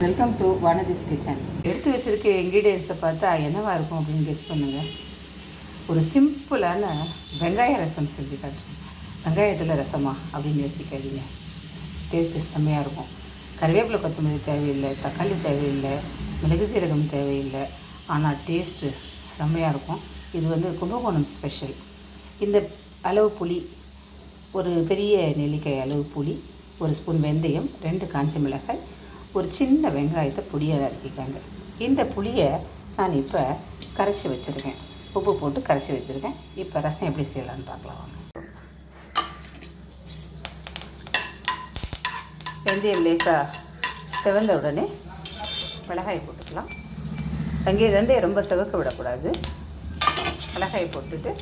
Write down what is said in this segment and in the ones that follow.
Welcome to Vanathi's kitchen. எடுத்து வச்சுருக்க இன்க்ரீடியன்ஸை பார்த்தா என்னவாக இருக்கும் அப்படின்னு கெஸ் பண்ணுங்கள். ஒரு சிம்பிளான வெங்காய ரசம் செஞ்சு காட்டுறேன். வெங்காயத்தில் ரசமா அப்படின்னு யோசிக்காதீங்க. டேஸ்ட்டு செம்மையாக இருக்கும். கருவேப்பிலை கொத்தமல்லி தேவையில்லை, தக்காளி தேவையில்லை, மிளகு சீரகம் தேவையில்லை. ஆனால் டேஸ்ட்டு செம்மையாக இருக்கும். இது கும்பகோணம் ஸ்பெஷல். இந்த அளவு புளி, ஒரு பெரிய நெல்லிக்காய் அளவு புளி, ஒரு ஸ்பூன் வெந்தயம், 2 காஞ்ச மிளகாய், ஒரு சின்ன வெங்காயத்தை பொடியாக நறுக்கிக்காங்க. இந்த புளியை நான் இப்போ கரைச்சி வச்சுருக்கேன். உப்பு போட்டு கரைச்சி வச்சுருக்கேன். இப்போ ரசம் எப்படி செய்யலான்னு பார்க்கலாம் வாங்க. வெந்தயம் லேசாக செவந்த உடனே மிளகாயை போட்டுக்கலாம். வெந்தயம் ரொம்ப செவக்க விடக்கூடாது. மிளகாயை போட்டுட்டு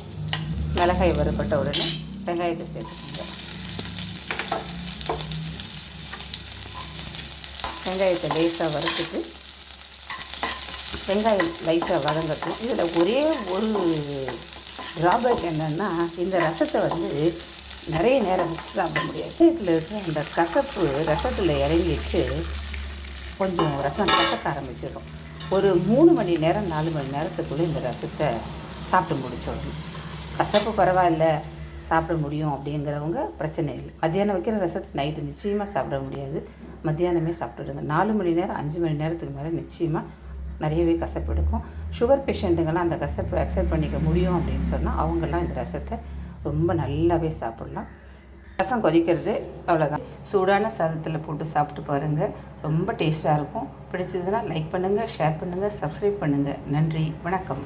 மிளகாய் வறுபட்ட உடனே வெங்காயத்தை சேர்த்துக்கோங்க. வெங்காயத்தை லேசாக வறுத்துட்டு வெங்காயம் லைட்டாக வதங்கட்டும். இதில் ஒரே ஒரு ட்ராபேக் என்னென்னா, இந்த ரசத்தை நிறைய நேரம் வச்சு சாப்பிட முடியாது. இதில் இருக்கிற அந்த கசப்பு ரசத்தில் இறங்கிட்டு கொஞ்சம் ரசம் கசக்க ஆரம்பிச்சிடும். ஒரு 3 மணி நேரம் 4 மணி நேரத்துக்குள்ளே இந்த ரசத்தை சாப்பிட்டு முடிச்சிடணும். கசப்பு பரவாயில்ல, சாப்பிட முடியும் அப்படிங்கிறவங்க பிரச்சனை இல்லை. மத்தியானம் வைக்கிற ரசத்தை நைட்டு நிச்சயமாக சாப்பிட முடியாது. மத்தியானமே சாப்பிட்டுடுங்க. 4 மணி நேரம் 5 மணி நேரத்துக்கு மேலே நிச்சயமாக நிறையவே கசப்பு எடுக்கும். சுகர் பேஷண்ட்டுங்கள்லாம் அந்த கசப்பை அக்செப்ட் பண்ணிக்க முடியும் அப்படின்னு சொன்னால் அவங்கெல்லாம் இந்த ரசத்தை ரொம்ப நல்லாவே சாப்பிட்லாம். ரசம் கொதிக்கிறது அவ்வளோதான். சூடான சாதத்தில் போட்டு சாப்பிட்டு பாருங்கள். ரொம்ப டேஸ்ட்டாக இருக்கும். பிடிச்சதுன்னா லைக் பண்ணுங்கள், ஷேர் பண்ணுங்கள், சப்ஸ்கிரைப் பண்ணுங்கள். நன்றி, வணக்கம்.